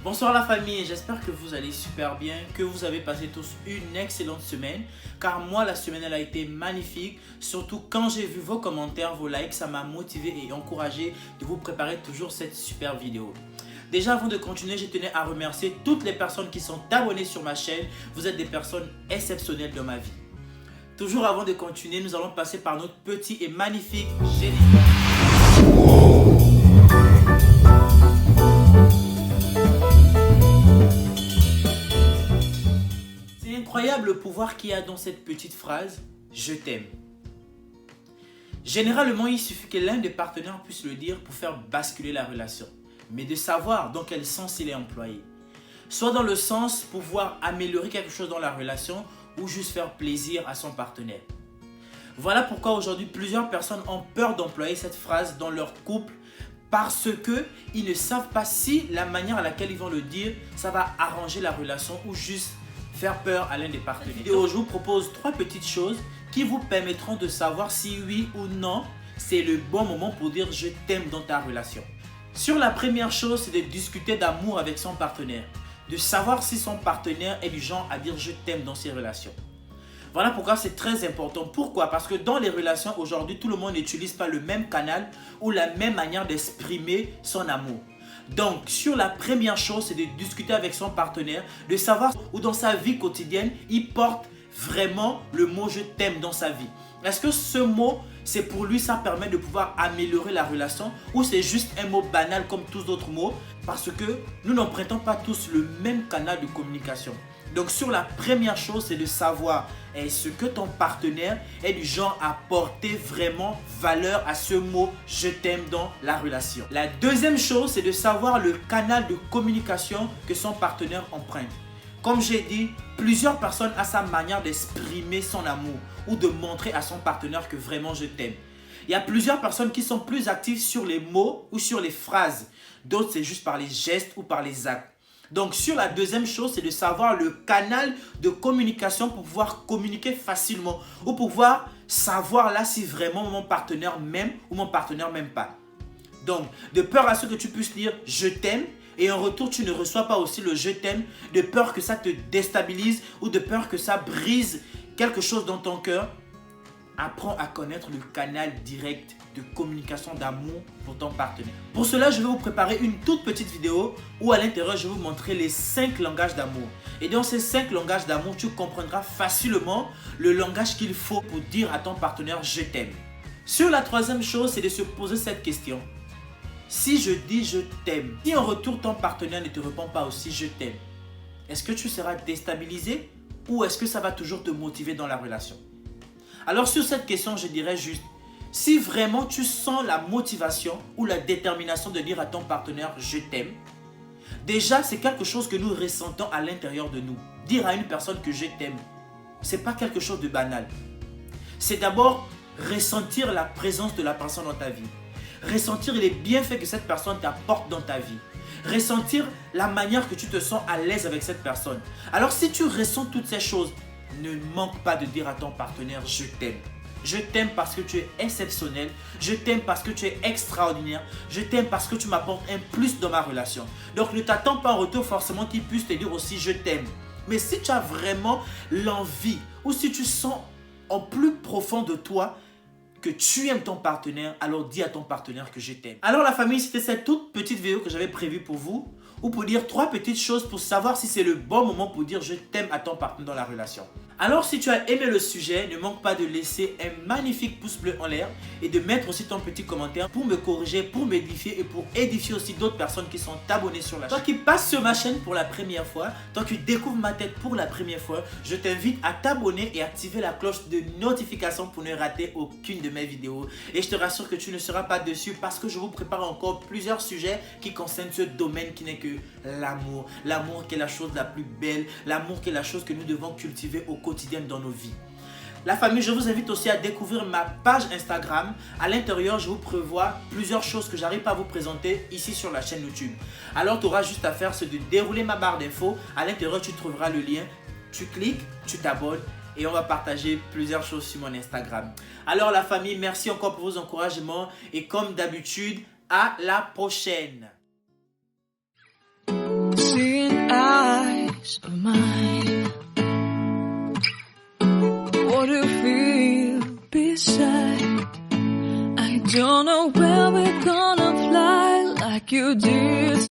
Bonsoir la famille, j'espère que vous allez super bien, que vous avez passé tous une excellente semaine. Car moi, la semaine elle a été magnifique. Surtout quand j'ai vu vos commentaires, vos likes, ça m'a motivé et encouragé de vous préparer toujours cette super vidéo. Déjà avant de continuer, je tenais à remercier toutes les personnes qui sont abonnées sur ma chaîne. Vous êtes des personnes exceptionnelles dans ma vie. Toujours avant de continuer, nous allons passer par notre petit et magnifique générique. C'est incroyable le pouvoir qu'il y a dans cette petite phrase « Je t'aime ». Généralement, il suffit que l'un des partenaires puisse le dire pour faire basculer la relation. Mais de savoir dans quel sens il est employé. Soit dans le sens pouvoir améliorer quelque chose dans la relation ou juste faire plaisir à son partenaire. Voilà pourquoi aujourd'hui plusieurs personnes ont peur d'employer cette phrase dans leur couple parce qu'ils ne savent pas si la manière à laquelle ils vont le dire, ça va arranger la relation ou juste faire peur à l'un des partenaires. Et je vous propose 3 petites choses qui vous permettront de savoir si oui ou non, c'est le bon moment pour dire je t'aime dans ta relation. Sur la première chose, c'est de discuter d'amour avec son partenaire. De savoir si son partenaire est du genre à dire je t'aime dans ses relations. Voilà pourquoi c'est très important. Pourquoi? Parce que dans les relations aujourd'hui, tout le monde n'utilise pas le même canal ou la même manière d'exprimer son amour. Donc, sur la première chose, c'est de discuter avec son partenaire, de savoir où dans sa vie quotidienne, il porte vraiment le mot « je t'aime » dans sa vie. Est-ce que ce mot, c'est pour lui, ça permet de pouvoir améliorer la relation ou c'est juste un mot banal comme tous d'autres mots? Parce que nous n'empruntons pas tous le même canal de communication. Donc sur la première chose, c'est de savoir est-ce que ton partenaire est du genre à porter vraiment valeur à ce mot « je t'aime » dans la relation. La deuxième chose, c'est de savoir le canal de communication que son partenaire emprunte. Comme j'ai dit, plusieurs personnes ont sa manière d'exprimer son amour ou de montrer à son partenaire que vraiment je t'aime. Il y a plusieurs personnes qui sont plus actives sur les mots ou sur les phrases. D'autres, c'est juste par les gestes ou par les actes. Donc, sur la deuxième chose, c'est de savoir le canal de communication pour pouvoir communiquer facilement ou pour pouvoir savoir là si vraiment mon partenaire m'aime ou mon partenaire m'aime pas. Donc, de peur à ce que tu puisses dire « je t'aime » et en retour, tu ne reçois pas aussi le « je t'aime », de peur que ça te déstabilise ou de peur que ça brise quelque chose dans ton cœur. Apprends à connaître le canal direct de communication d'amour pour ton partenaire. Pour cela, je vais vous préparer une toute petite vidéo où à l'intérieur, je vais vous montrer les 5 langages d'amour. Et dans ces 5 langages d'amour, tu comprendras facilement le langage qu'il faut pour dire à ton partenaire « je t'aime ». Sur la troisième chose, c'est de se poser cette question. Si je dis « je t'aime », si en retour ton partenaire ne te répond pas aussi « je t'aime », est-ce que tu seras déstabilisé ou est-ce que ça va toujours te motiver dans la relation? Alors sur cette question, je dirais juste, si vraiment tu sens la motivation ou la détermination de dire à ton partenaire « je t'aime », déjà c'est quelque chose que nous ressentons à l'intérieur de nous. Dire à une personne que je t'aime, ce n'est pas quelque chose de banal. C'est d'abord ressentir la présence de la personne dans ta vie. Ressentir les bienfaits que cette personne t'apporte dans ta vie. Ressentir la manière que tu te sens à l'aise avec cette personne. Alors si tu ressens toutes ces choses, ne manque pas de dire à ton partenaire « je t'aime ». Je t'aime parce que tu es exceptionnel. Je t'aime parce que tu es extraordinaire. Je t'aime parce que tu m'apportes un plus dans ma relation. Donc ne t'attends pas en retour forcément qu'il puisse te dire aussi « je t'aime ». Mais si tu as vraiment l'envie ou si tu sens en plus profond de toi que tu aimes ton partenaire, alors dis à ton partenaire que je t'aime. Alors la famille, c'était cette toute petite vidéo que j'avais prévue pour vous ou pour dire 3 petites choses pour savoir si c'est le bon moment pour dire je t'aime à ton partenaire dans la relation. Alors si tu as aimé le sujet, ne manque pas de laisser un magnifique pouce bleu en l'air et de mettre aussi ton petit commentaire pour me corriger, pour m'édifier et pour édifier aussi d'autres personnes qui sont abonnées sur la chaîne. Toi qui passes sur ma chaîne pour la première fois, toi qui découvres ma tête pour la première fois, je t'invite à t'abonner et activer la cloche de notification pour ne rater aucune de mes vidéos. Et je te rassure que tu ne seras pas déçu parce que je vous prépare encore plusieurs sujets qui concernent ce domaine qui n'est que l'amour. L'amour qui est la chose la plus belle, l'amour qui est la chose que nous devons cultiver au quotidien dans nos vies. La famille, je vous invite aussi à découvrir ma page Instagram. À l'intérieur, je vous prévois plusieurs choses que j'arrive pas à vous présenter ici sur la chaîne YouTube. Alors, tu auras juste à faire, c'est de dérouler ma barre d'infos. À l'intérieur, tu trouveras le lien. Tu cliques, tu t'abonnes et on va partager plusieurs choses sur mon Instagram. Alors, la famille, merci encore pour vos encouragements et comme d'habitude, à la prochaine. Don't know where we're gonna fly like you did.